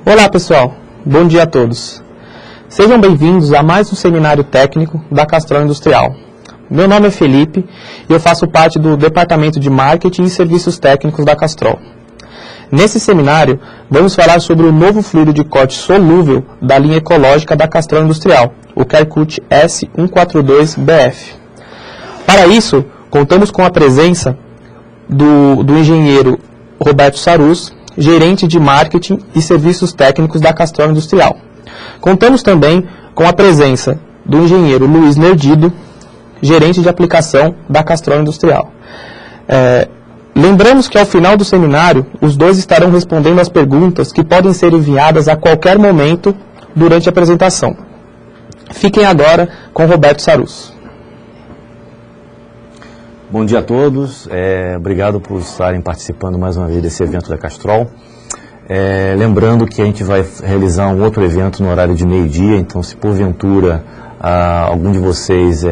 Olá pessoal, bom dia a todos. Sejam bem-vindos a mais um seminário técnico da Castrol Industrial. Meu nome é Felipe e eu faço parte do Departamento de Marketing e Serviços Técnicos da Castrol. Nesse seminário, vamos falar sobre o novo fluido de corte solúvel da linha ecológica da Castrol Industrial, o Kerkut S142BF. Para isso, contamos com a presença do engenheiro Roberto Sarus, gerente de Marketing e Serviços Técnicos da Castrol Industrial. Contamos também com a presença do engenheiro Luiz Nerdido, gerente de aplicação da Castrol Industrial. Lembramos que ao final do seminário, os dois estarão respondendo as perguntas que podem ser enviadas a qualquer momento durante a apresentação. Fiquem agora com Roberto Sarus. Bom dia a todos, obrigado por estarem participando mais uma vez desse evento da Castrol. Lembrando que a gente vai realizar um outro evento no horário de meio-dia, então se porventura algum de vocês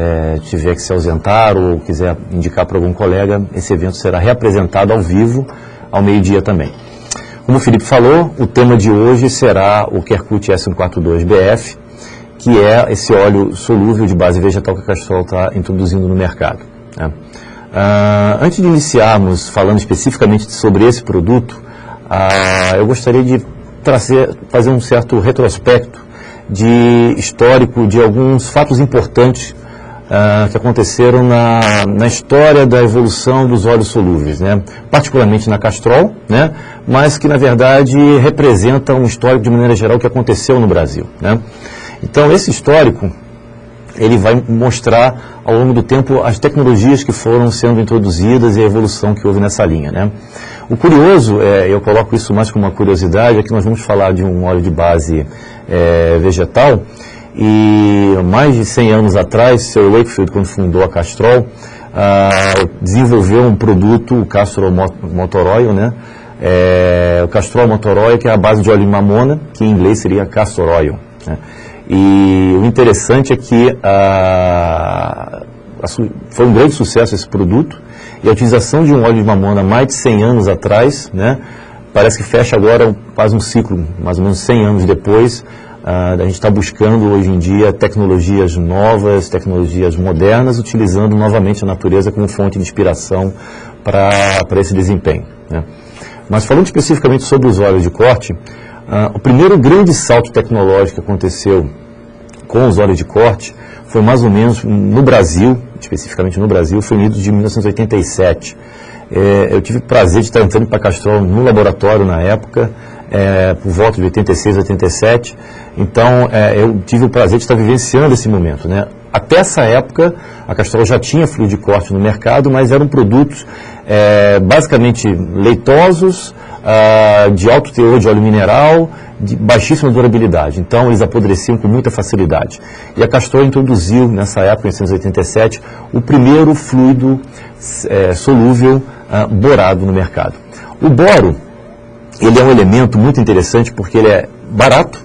tiver que se ausentar ou quiser indicar para algum colega, esse evento será reapresentado ao vivo ao meio-dia também. Como o Felipe falou, o tema de hoje será o Kerkut S142BF, que é esse óleo solúvel de base vegetal que a Castrol está introduzindo no mercado, né? Antes de iniciarmos falando especificamente sobre esse produto, eu gostaria de fazer um certo retrospecto de histórico de alguns fatos importantes que aconteceram na história da evolução dos óleos solúveis, né? Particularmente na Castrol, né? Mas que na verdade representa um histórico de maneira geral que aconteceu no Brasil, né? Então esse histórico ele vai mostrar ao longo do tempo as tecnologias que foram sendo introduzidas e a evolução que houve nessa linha, né? O curioso, eu coloco isso mais como uma curiosidade, é que nós vamos falar de um óleo de base vegetal e mais de 100 anos atrás, Sir Wakefield, quando fundou a Castrol, desenvolveu um produto, o Castrol Motor Oil, né? O Castrol Motor Oil, que é a base de óleo de mamona, que em inglês seria Castor Oil, né? E o interessante é que foi um grande sucesso esse produto, e a utilização de um óleo de mamona há mais de 100 anos atrás, né, parece que fecha agora quase um ciclo, mais ou menos 100 anos depois. A gente está buscando hoje em dia tecnologias novas, tecnologias modernas, utilizando novamente a natureza como fonte de inspiração para esse desempenho, né. Mas falando especificamente sobre os óleos de corte, o primeiro grande salto tecnológico que aconteceu com os óleos de corte foi mais ou menos no Brasil, especificamente no Brasil, foi no início de 1987. Eu tive o prazer de estar entrando para a Castrol no laboratório na época, por volta de 86, 87. Então, eu tive o prazer de estar vivenciando esse momento, né? Até essa época, a Castrol já tinha fluido de corte no mercado, mas eram produtos basicamente leitosos, de alto teor de óleo mineral, de baixíssima durabilidade. Então, eles apodreciam com muita facilidade. E a Castrol introduziu, nessa época, em 1987, o primeiro fluido solúvel borado no mercado. O boro, ele é um elemento muito interessante porque ele é barato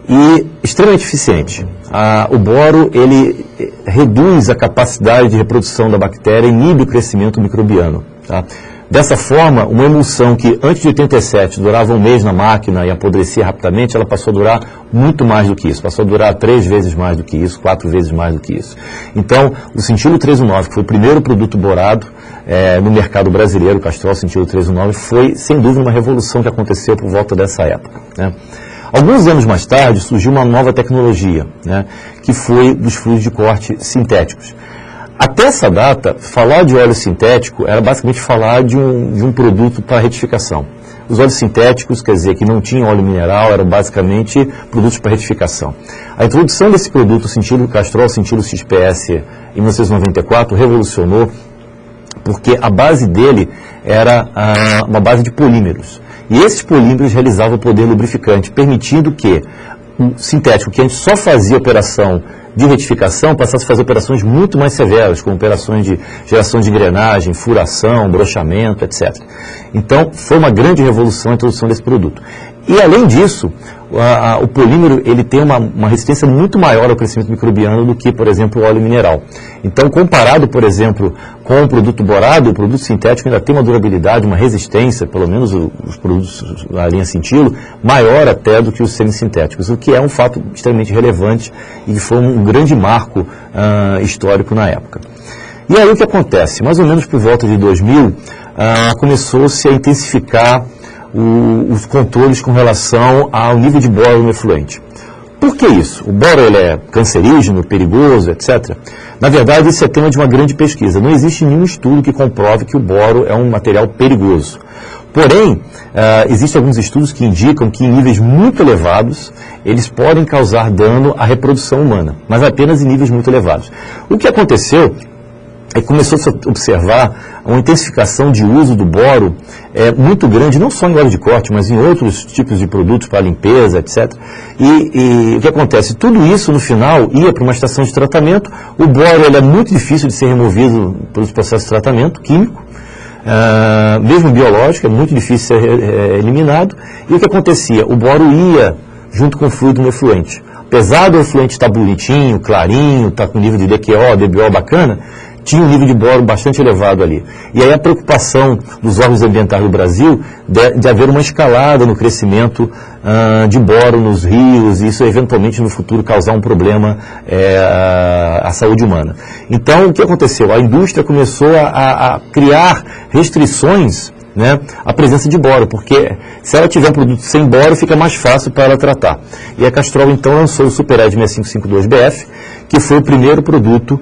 e extremamente eficiente. O boro, ele reduz a capacidade de reprodução da bactéria e inibe o crescimento microbiano, tá? Dessa forma, uma emulsão que antes de 87 durava um mês na máquina e apodrecia rapidamente, ela passou a durar muito mais do que isso, passou a durar 3 vezes mais do que isso, 4 vezes mais do que isso. Então, o Cintilo 319, que foi o primeiro produto borado no mercado brasileiro, o Castrol Cintilo 319, foi sem dúvida uma revolução que aconteceu por volta dessa época, né? Alguns anos mais tarde surgiu uma nova tecnologia, né, que foi dos fluidos de corte sintéticos. Até essa data, falar de óleo sintético era basicamente falar de um produto para retificação. Os óleos sintéticos, quer dizer, que não tinham óleo mineral, eram basicamente produtos para retificação. A introdução desse produto, o Cintilo Castrol, Cintilo XPS, em 1994, revolucionou, porque a base dele era uma base de polímeros. E esses polímeros realizavam o poder lubrificante, permitindo que o sintético, que antes só fazia operação de retificação, passasse a fazer operações muito mais severas, como operações de geração de engrenagem, furação, brochamento, etc. Então, foi uma grande revolução a introdução desse produto. E, além disso, o polímero ele tem uma resistência muito maior ao crescimento microbiano do que, por exemplo, o óleo mineral. Então, comparado, por exemplo, com o produto borado, o produto sintético ainda tem uma durabilidade, uma resistência, pelo menos os produtos da linha Cintilo, maior até do que os semissintéticos, o que é um fato extremamente relevante e que foi um grande marco histórico na época. E aí o que acontece? Mais ou menos por volta de 2000, começou-se a intensificar os controles com relação ao nível de boro no efluente. Por que isso? O boro ele é cancerígeno, perigoso, etc. Na verdade, isso é tema de uma grande pesquisa. Não existe nenhum estudo que comprove que o boro é um material perigoso. Porém, existem alguns estudos que indicam que em níveis muito elevados, eles podem causar dano à reprodução humana, mas apenas em níveis muito elevados. O que aconteceu é que começou a se observar uma intensificação de uso do boro muito grande, não só em óleo de corte, mas em outros tipos de produtos para limpeza, etc. E o que acontece? Tudo isso, no final, ia para uma estação de tratamento. O boro ele é muito difícil de ser removido pelos processos de tratamento químico, mesmo biológico, é muito difícil de ser eliminado. E o que acontecia? O boro ia junto com o fluido no efluente. Apesar do efluente estar bonitinho, clarinho, estar com nível de DQO, DBO bacana, tinha um nível de boro bastante elevado ali. E aí a preocupação dos órgãos ambientais do Brasil de haver uma escalada no crescimento de boro nos rios, e isso eventualmente no futuro causar um problema à saúde humana. Então, o que aconteceu? A indústria começou a criar restrições, né, a presença de boro, porque se ela tiver um produto sem boro, fica mais fácil para ela tratar. E a Castrol então lançou o Supered 6552BF, que foi o primeiro produto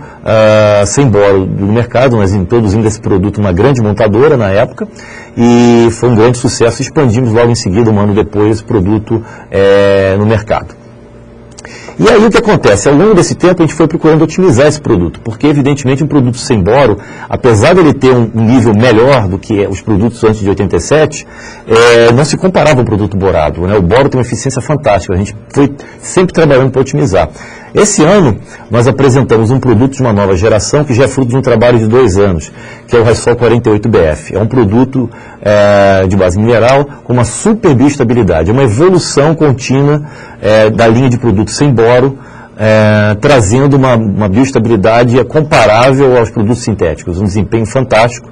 sem boro do mercado. Nós introduzimos esse produto numa grande montadora na época, e foi um grande sucesso. Expandimos logo em seguida, um ano depois, esse produto no mercado. E aí o que acontece? Ao longo desse tempo a gente foi procurando otimizar esse produto, porque evidentemente um produto sem boro, apesar de ele ter um nível melhor do que os produtos antes de 87, não se comparava ao produto borado, né? O boro tem uma eficiência fantástica, a gente foi sempre trabalhando para otimizar. Esse ano nós apresentamos um produto de uma nova geração que já é fruto de um trabalho de 2 anos, que é o Rysol 48BF. É um produto de base mineral com uma super bioestabilidade, é uma evolução contínua da linha de produtos sem boro, trazendo uma bioestabilidade comparável aos produtos sintéticos, um desempenho fantástico,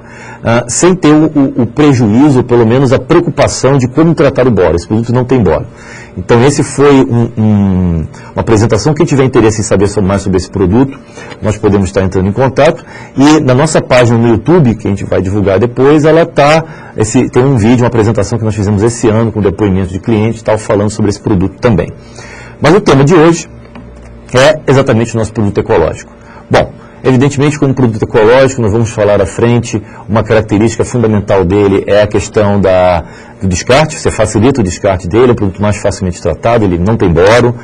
sem ter o prejuízo, ou pelo menos a preocupação de como tratar o boro. Esse produto não tem boro. Então esse foi uma apresentação. Quem tiver interesse em saber mais sobre esse produto, nós podemos estar entrando em contato. E na nossa página no YouTube, que a gente vai divulgar depois, tem um vídeo, uma apresentação que nós fizemos esse ano com depoimento de clientes, falando sobre esse produto também. Mas o tema de hoje é exatamente o nosso produto ecológico. Bom, evidentemente, como produto ecológico, nós vamos falar à frente, uma característica fundamental dele é a questão do descarte. Você facilita o descarte dele, é um produto mais facilmente tratado, ele não tem boro,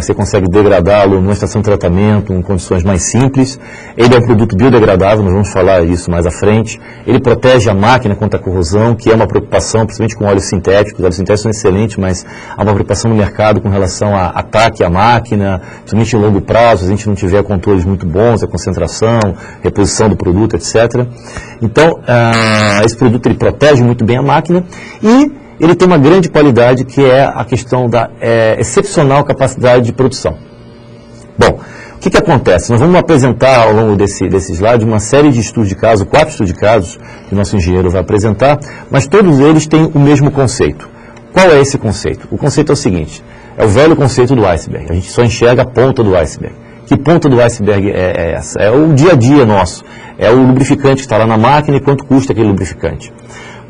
você consegue degradá-lo numa estação de tratamento, em condições mais simples. Ele é um produto biodegradável, nós vamos falar isso mais à frente. Ele protege a máquina contra a corrosão, que é uma preocupação, principalmente com óleos sintéticos. Os óleos sintéticos são excelentes, mas há uma preocupação no mercado com relação a ataque à máquina, principalmente em longo prazo, se a gente não tiver controles muito bons, a concentração, reposição do produto, etc. Então, esse produto ele protege muito bem a máquina e ele tem uma grande qualidade, que é a questão da excepcional capacidade de produção. Bom, o que acontece? Nós vamos apresentar ao longo desse slide uma série de estudos de caso, 4 estudos de casos que o nosso engenheiro vai apresentar, mas todos eles têm o mesmo conceito. Qual é esse conceito? O conceito é o seguinte: é o velho conceito do iceberg. A gente só enxerga a ponta do iceberg. Que ponta do iceberg é essa? É o dia a dia nosso. É o lubrificante que está lá na máquina e quanto custa aquele lubrificante.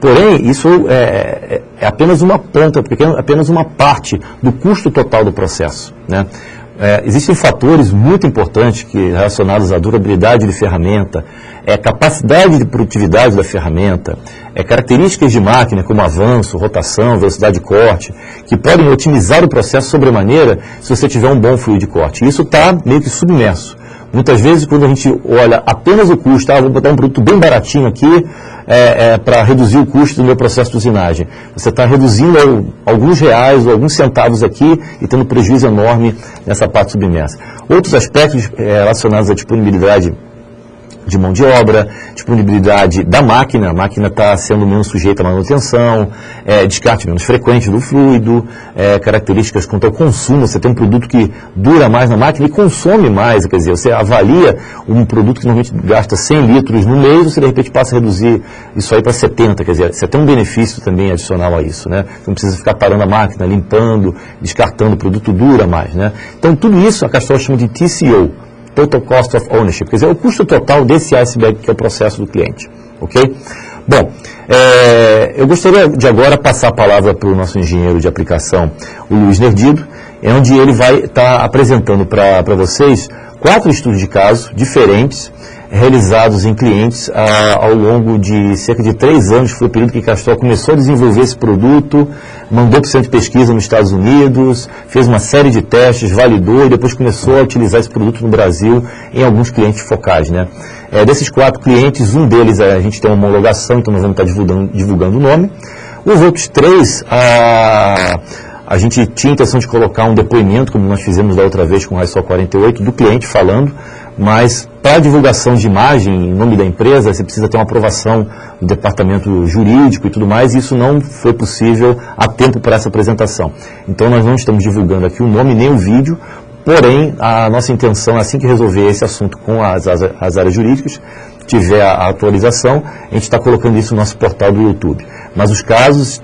Porém, isso é apenas uma ponta, apenas uma parte do custo total do processo, né? Existem fatores muito importantes relacionados à durabilidade de ferramenta, capacidade de produtividade da ferramenta, características de máquina como avanço, rotação, velocidade de corte, que podem otimizar o processo sobremaneira se você tiver um bom fluido de corte. Isso está meio que submerso. Muitas vezes, quando a gente olha apenas o custo, vou botar um produto bem baratinho aqui para reduzir o custo do meu processo de usinagem. Você está reduzindo alguns reais ou alguns centavos aqui e tendo prejuízo enorme nessa parte submersa. Outros aspectos relacionados à disponibilidade de mão de obra, disponibilidade da máquina, a máquina está sendo menos sujeita à manutenção, descarte menos frequente do fluido, características quanto ao consumo, você tem um produto que dura mais na máquina e consome mais, quer dizer, você avalia um produto que normalmente gasta 100 litros no mês, você de repente passa a reduzir isso aí para 70, quer dizer, você tem um benefício também adicional a isso, né? Você não precisa ficar parando a máquina, limpando, descartando, o produto dura mais, né? Então tudo isso a Castrol chama de TCO, Total Cost of Ownership, quer dizer, é o custo total desse iceberg que é o processo do cliente, ok? Bom, eu gostaria de agora passar a palavra para o nosso engenheiro de aplicação, o Luiz Nerdido, onde ele vai estar apresentando para vocês 4 estudos de caso diferentes, realizados em clientes ao longo de cerca de 3 anos, foi o período que Castrol começou a desenvolver esse produto, mandou para o centro de pesquisa nos Estados Unidos, fez uma série de testes, validou e depois começou a utilizar esse produto no Brasil em alguns clientes focais, né? Desses 4 clientes, um deles a gente tem uma homologação, então nós vamos estar divulgando o nome. Os outros 3, a gente tinha a intenção de colocar um depoimento, como nós fizemos da outra vez com o ISO 48, do cliente falando, mas para a divulgação de imagem em nome da empresa, você precisa ter uma aprovação do departamento jurídico e tudo mais, e isso não foi possível a tempo para essa apresentação. Então nós não estamos divulgando aqui o nome nem o vídeo, porém a nossa intenção, assim que resolver esse assunto com as áreas jurídicas, tiver a atualização, a gente está colocando isso no nosso portal do YouTube. Mas os casos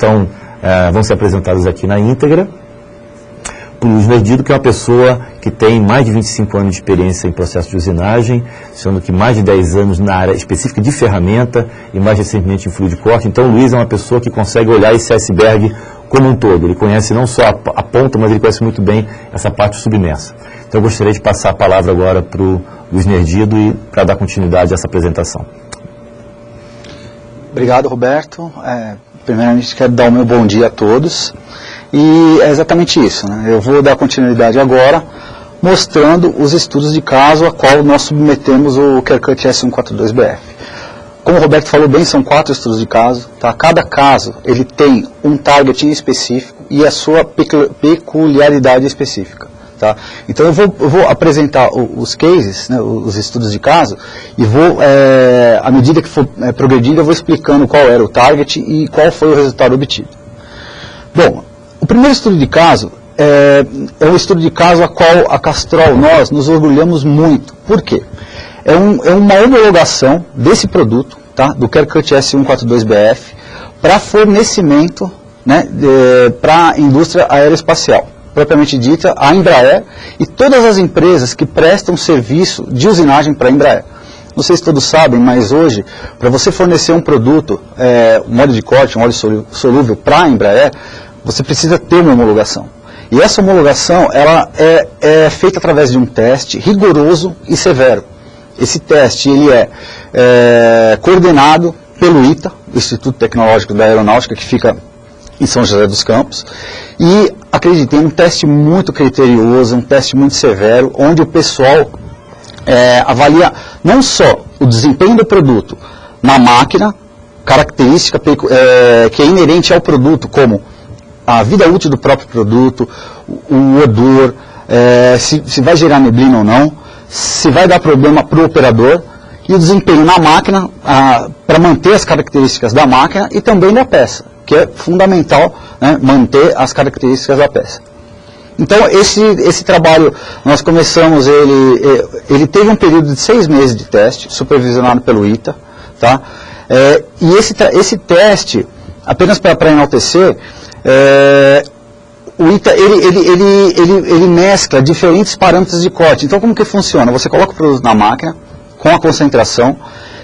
vão ser apresentados aqui na íntegra, por Luiz Nerdido, que é uma pessoa que tem mais de 25 anos de experiência em processo de usinagem, sendo que mais de 10 anos na área específica de ferramenta e mais recentemente em fluido de corte. Então o Luiz é uma pessoa que consegue olhar esse iceberg como um todo. Ele conhece não só a ponta, mas ele conhece muito bem essa parte submersa. Então eu gostaria de passar a palavra agora para o Luiz Nerdido e para dar continuidade a essa apresentação. Obrigado, Roberto. Primeiramente quero dar o meu bom dia a todos. E é exatamente isso, né? Eu vou dar continuidade agora, mostrando os estudos de caso a qual nós submetemos o CareCut S142BF. Como o Roberto falou bem, são 4 estudos de caso, tá? Cada caso ele tem um target específico e a sua peculiaridade específica. Tá? Então eu vou apresentar os cases, né, os estudos de caso, e vou, à medida que for progredindo, eu vou explicando qual era o target e qual foi o resultado obtido. Bom, o primeiro estudo de caso é um estudo de caso a qual a Castrol, nós nos orgulhamos muito. Por quê? É uma homologação desse produto, tá, do CareCut S142BF, para fornecimento, né, para a indústria aeroespacial, propriamente dita, a Embraer e todas as empresas que prestam serviço de usinagem para a Embraer. Não sei se todos sabem, mas hoje, para você fornecer um produto, um óleo de corte, um óleo solúvel para a Embraer, você precisa ter uma homologação. E essa homologação ela é feita através de um teste rigoroso e severo. Esse teste ele é coordenado pelo ITA, o Instituto Tecnológico da Aeronáutica, que fica em São José dos Campos, e acreditem, é um teste muito criterioso, um teste muito severo, onde o pessoal avalia não só o desempenho do produto na máquina, característica que é inerente ao produto, como a vida útil do próprio produto, o odor, se vai gerar neblina ou não, se vai dar problema para o operador, e o desempenho na máquina, para manter as características da máquina e também da peça, que é fundamental, né, manter as características da peça. Então, esse trabalho, nós começamos, ele teve um período de 6 meses de teste, supervisionado pelo ITA, tá? E esse teste, apenas para enaltecer, o ITA, ele mescla diferentes parâmetros de corte. Então, como que funciona? Você coloca o produto na máquina, com a concentração,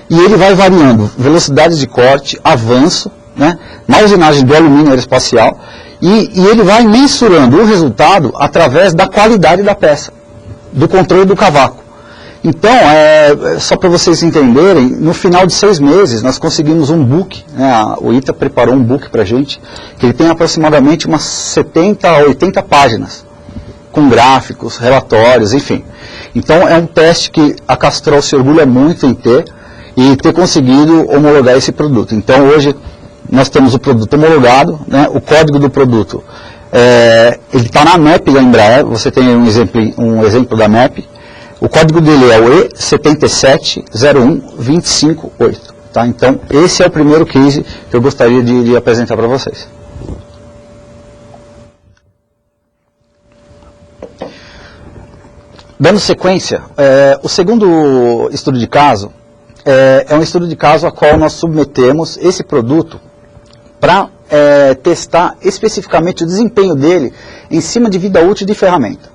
e ele vai variando velocidades de corte, avanço, né, na usinagem do alumínio aeroespacial, e ele vai mensurando o resultado através da qualidade da peça, do controle do cavaco. Então, só para vocês entenderem, no final de 6 meses nós conseguimos um book, né, o ITA preparou um book para a gente, que ele tem aproximadamente umas 70 a 80 páginas, com gráficos, relatórios, enfim. Então é um teste que a Castrol se orgulha muito em ter e ter conseguido homologar esse produto. Então hoje nós temos o produto homologado, né, o código do produto, ele está na MEP da Embraer, você tem um exemplo da MEP, O código dele é o E7701258. Tá? Então, esse é o primeiro case que eu gostaria de apresentar para vocês. Dando sequência, o segundo estudo de caso é um estudo de caso a qual nós submetemos esse produto para testar especificamente o desempenho dele em cima de vida útil de ferramenta.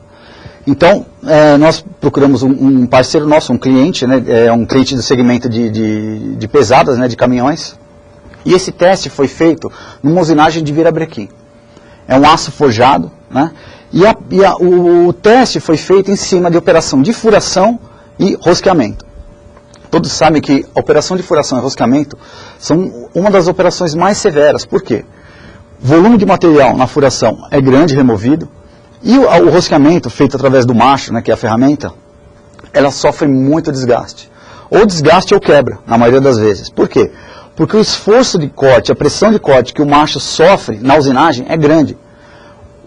Então, nós procuramos um parceiro nosso, um cliente, né, um cliente do segmento de pesadas, né, de caminhões, e esse teste foi feito numa usinagem de virabrequim. É um aço forjado, né, o teste foi feito em cima de operação de furação e rosqueamento. Todos sabem que a operação de furação e rosqueamento são uma das operações mais severas. Por quê? O volume de material na furação é grande, removido, e o rosqueamento, feito através do macho, né, que é a ferramenta, ela sofre muito desgaste. Ou desgaste ou quebra, na maioria das vezes. Por quê? Porque o esforço de corte, a pressão de corte que o macho sofre na usinagem é grande.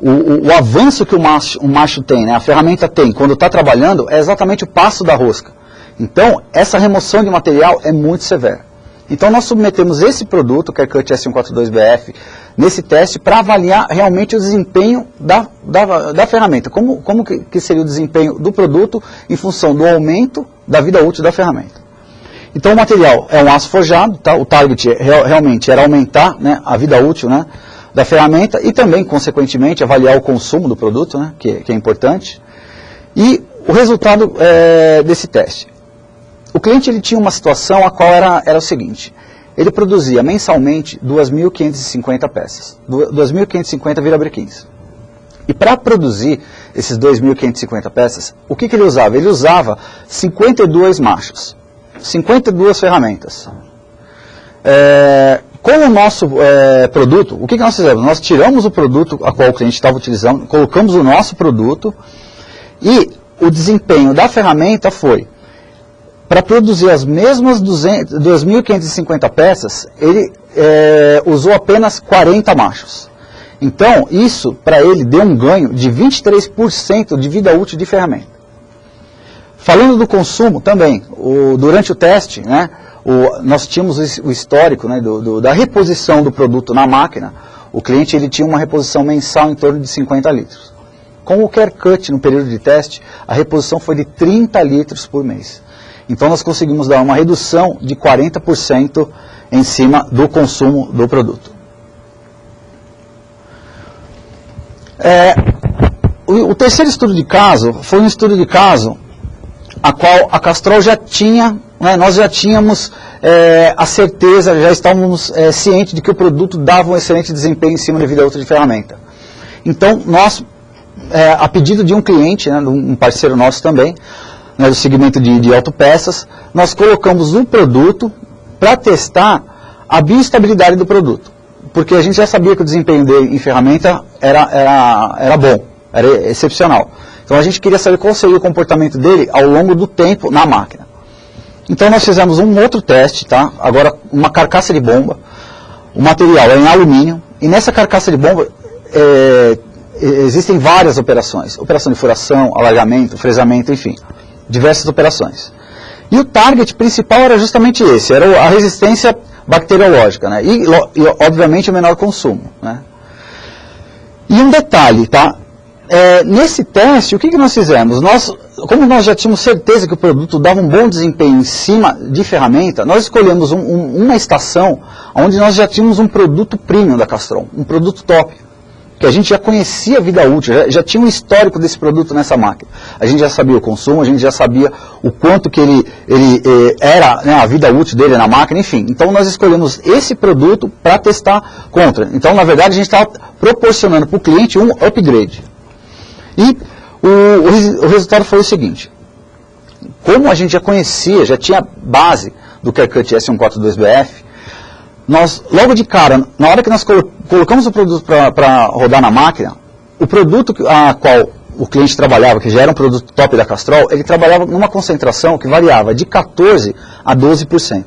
O avanço que o macho tem, né, a ferramenta tem, quando está trabalhando, é exatamente o passo da rosca. Então, essa remoção de material é muito severa. Então, nós submetemos esse produto, que é o Cut S142BF, nesse teste para avaliar realmente o desempenho da ferramenta. Como que seria o desempenho do produto em função do aumento da vida útil da ferramenta. Então, o material é um aço forjado, tá? O target realmente era aumentar, né, a vida útil, né, da ferramenta e também, consequentemente, avaliar o consumo do produto, né, que é importante. E o resultado desse teste. O cliente ele tinha uma situação a qual era o seguinte: ele produzia mensalmente 2.550 peças, 2.550 virabrequins. E para produzir esses 2.550 peças, o que ele usava? Ele usava 52 machos, 52 ferramentas. Com o nosso produto, o que nós fizemos? Nós tiramos o produto a qual o cliente estava utilizando, colocamos o nosso produto e o desempenho da ferramenta foi, para produzir as mesmas 2.550 peças, ele usou apenas 40 machos. Então, isso para ele deu um ganho de 23% de vida útil de ferramenta. Falando do consumo também, durante o teste, né, nós tínhamos o histórico, né, da reposição do produto na máquina. O cliente ele tinha uma reposição mensal em torno de 50 litros. Com o Care Cut no período de teste, a reposição foi de 30 litros por mês. Então nós conseguimos dar uma redução de 40% em cima do consumo do produto. O terceiro estudo de caso foi um estudo de caso a qual a Castrol já tinha, né, nós já tínhamos a certeza, já estávamos cientes de que o produto dava um excelente desempenho em cima da vida útil de ferramenta. Então nós, a pedido de um cliente, né, um parceiro nosso também, no segmento de autopeças, nós colocamos um produto para testar a bioestabilidade do produto. Porque a gente já sabia que o desempenho dele em ferramenta era bom, era excepcional. Então a gente queria saber qual seria o comportamento dele ao longo do tempo na máquina. Então nós fizemos um outro teste, tá? Agora uma carcaça de bomba, o material é em alumínio, e nessa carcaça de bomba existem várias operações. Operação de furação, alargamento, fresamento, enfim. Diversas operações. E o target principal era justamente esse, era a resistência bacteriológica, né? E obviamente o menor consumo, né? E um detalhe, tá? Nesse teste, o que nós fizemos? Como nós já tínhamos certeza que o produto dava um bom desempenho em cima de ferramenta, nós escolhemos uma estação onde nós já tínhamos um produto premium da Castrol, um produto top, que a gente já conhecia a vida útil, já tinha um histórico desse produto nessa máquina. A gente já sabia o consumo, a gente já sabia o quanto que ele era, né, a vida útil dele na máquina, enfim. Então nós escolhemos esse produto para testar contra. Então, na verdade, a gente estava proporcionando para o cliente um upgrade. E o resultado foi o seguinte: como a gente já conhecia, já tinha base do Care Cut S142BF, nós, logo de cara, na hora que nós colocamos o produto para rodar na máquina, o produto a qual o cliente trabalhava, que já era um produto top da Castrol, ele trabalhava numa concentração que variava de 14% a 12%.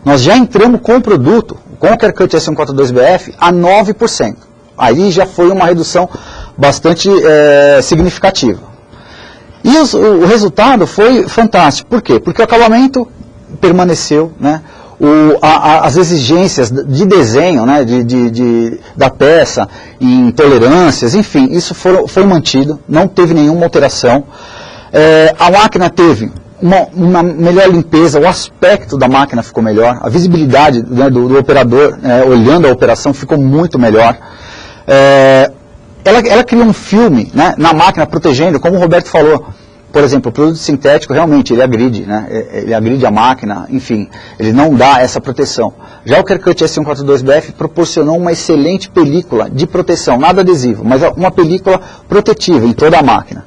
Nós já entramos com o produto, com o Care Cut S142BF, a 9%. Aí já foi uma redução bastante significativa. E o resultado foi fantástico. Por quê? Porque o acabamento permaneceu, né? As exigências de desenho, né? Da peça, em tolerâncias, enfim, isso foi mantido, não teve nenhuma alteração. A máquina teve uma melhor limpeza, o aspecto da máquina ficou melhor, a visibilidade, né, do operador olhando a operação ficou muito melhor. Ela criou um filme, né, na máquina protegendo, como o Roberto falou. Por exemplo, o produto sintético realmente ele agride, né, ele agride a máquina, enfim, ele não dá essa proteção. Já o Kercut S142BF proporcionou uma excelente película de proteção, nada adesivo, mas uma película protetiva em toda a máquina.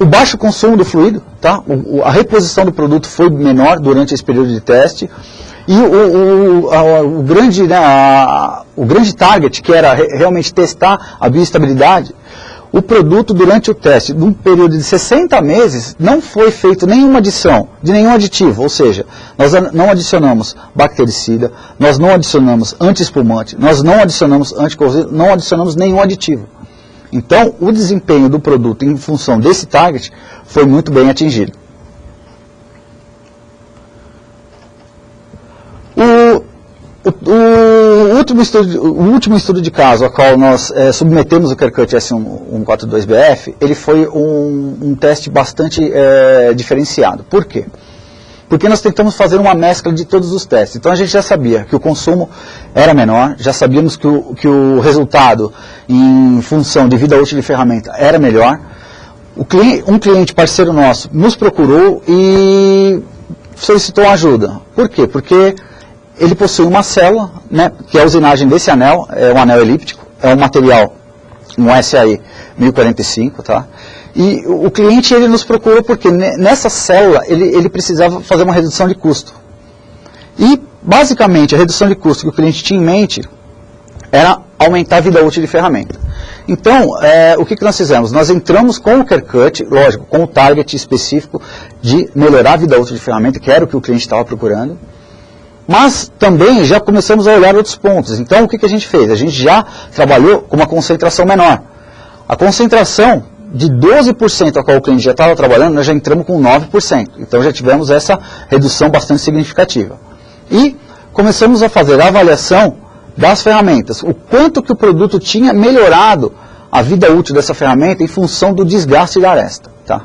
O baixo consumo do fluido, tá? A reposição do produto foi menor durante esse período de teste. E o grande target, que era realmente testar a bioestabilidade, o produto durante o teste, num período de 60 meses, não foi feito nenhuma adição de nenhum aditivo, ou seja, nós não adicionamos bactericida, nós não adicionamos anti-espumante, nós não adicionamos anticorrosivo, não adicionamos nenhum aditivo. Então, o desempenho do produto em função desse target foi muito bem atingido. O último estudo de caso a qual nós submetemos o Kercut S142BF, ele foi um teste bastante diferenciado. Por quê? Porque nós tentamos fazer uma mescla de todos os testes. Então a gente já sabia que o consumo era menor, já sabíamos que o resultado em função de vida útil de ferramenta era melhor. Um cliente parceiro nosso nos procurou e solicitou ajuda. Por quê? Porque ele possui uma célula, né, que é a usinagem desse anel, é um anel elíptico, é um material, um SAE 1045, tá? E o cliente ele nos procurou porque nessa célula ele precisava fazer uma redução de custo. E, basicamente, a redução de custo que o cliente tinha em mente era aumentar a vida útil de ferramenta. Então, o que nós fizemos? Nós entramos com o Kercut, lógico, com o target específico de melhorar a vida útil de ferramenta, que era o que o cliente estava procurando. Mas também já começamos a olhar outros pontos. Então, o que a gente fez? A gente já trabalhou com uma concentração menor. A concentração de 12% a qual o cliente já estava trabalhando, nós já entramos com 9%. Então, já tivemos essa redução bastante significativa. E começamos a fazer a avaliação das ferramentas. O quanto que o produto tinha melhorado a vida útil dessa ferramenta em função do desgaste da aresta. Tá?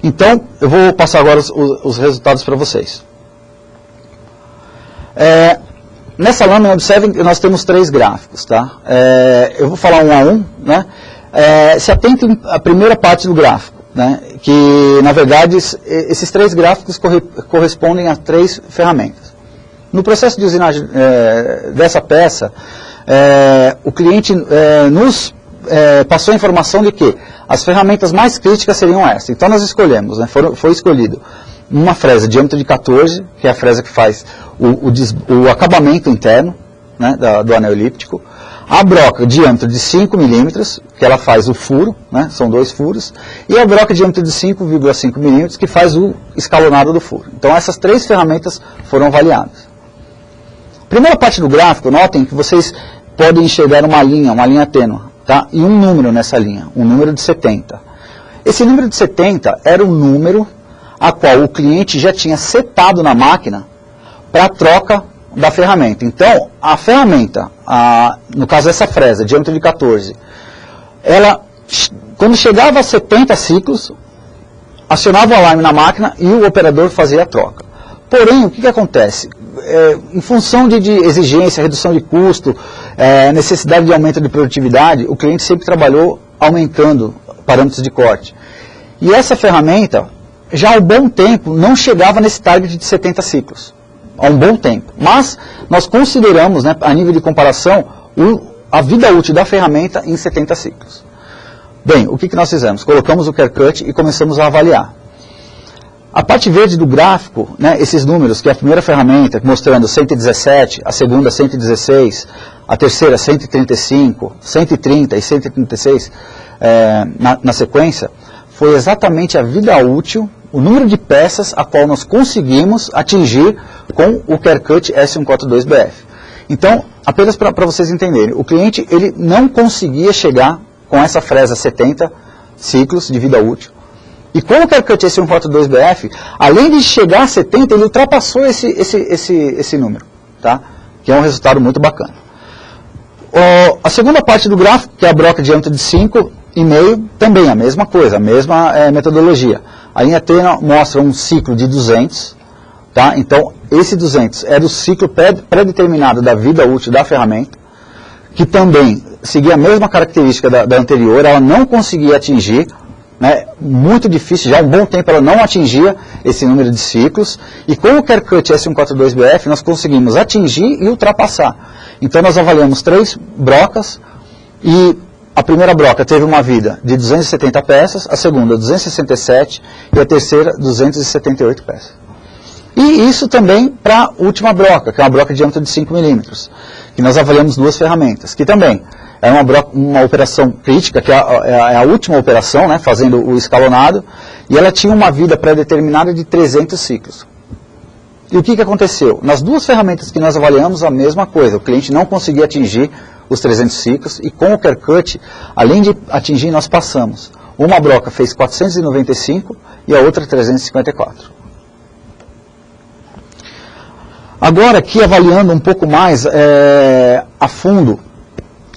Então, eu vou passar agora os resultados para vocês. Nessa lâmina, observem que nós temos 3 gráficos, tá? Eu vou falar um a um, né? Se atentem à primeira parte do gráfico, né? Que, na verdade, esses 3 gráficos correspondem a 3 ferramentas. No processo de usinagem dessa peça, o cliente nos passou a informação de que as ferramentas mais críticas seriam essas. Então, nós escolhemos, né? Foi escolhido uma fresa de diâmetro de 14, que é a fresa que faz o acabamento interno, né, do anel elíptico. A broca de diâmetro de 5 milímetros, que ela faz o furo, né, são 2 furos. E a broca de diâmetro de 5,5 milímetros, que faz o escalonado do furo. Então essas 3 ferramentas foram avaliadas. Primeira parte do gráfico, notem que vocês podem enxergar uma linha tênue, tá, e um número nessa linha, um número de 70. Esse número de 70 era o número a qual o cliente já tinha setado na máquina para a troca da ferramenta. Então, a ferramenta, no caso essa fresa, diâmetro de 14, ela, quando chegava a 70 ciclos, acionava o alarme na máquina e o operador fazia a troca. Porém, o que acontece? Em função de exigência, redução de custo, necessidade de aumento de produtividade, o cliente sempre trabalhou aumentando parâmetros de corte. E essa ferramenta, já há um bom tempo, não chegava nesse target de 70 ciclos. Há um bom tempo. Mas nós consideramos, né, a nível de comparação, a vida útil da ferramenta em 70 ciclos. Bem, o que nós fizemos? Colocamos o Kercut e começamos a avaliar. A parte verde do gráfico, né, esses números, que é a primeira ferramenta, mostrando 117, a segunda 116, a terceira 135, 130 e 136 na sequência, foi exatamente a vida útil, o número de peças a qual nós conseguimos atingir com o Kercut S142BF. Então, apenas para vocês entenderem, o cliente ele não conseguia chegar com essa fresa 70 ciclos de vida útil, E com o Kercut S142BF, além de chegar a 70, ele ultrapassou esse número, tá? Que é um resultado muito bacana. A segunda parte do gráfico, que é a broca de diâmetro de 5,5, também a mesma coisa, a mesma metodologia. A linha T mostra um ciclo de 200, tá? Então, esse 200 é do ciclo pré-determinado da vida útil da ferramenta, que também seguia a mesma característica da anterior, ela não conseguia atingir, né, muito difícil, já há um bom tempo ela não atingia esse número de ciclos, e com o Kercut S142BF nós conseguimos atingir e ultrapassar. Então nós avaliamos 3 brocas, e a primeira broca teve uma vida de 270 peças, a segunda 267 e a terceira 278 peças. E isso também para a última broca, que é uma broca de diâmetro de 5 milímetros, que nós avaliamos 2 ferramentas, que também é uma operação crítica, que é a última operação, né, fazendo o escalonado, e ela tinha uma vida pré-determinada de 300 ciclos. E o que aconteceu? Nas 2 ferramentas que nós avaliamos, a mesma coisa, o cliente não conseguia atingir os 300 ciclos, e com o Kercut, além de atingir, nós passamos. Uma broca fez 495 e a outra 354. Agora, aqui avaliando um pouco mais a fundo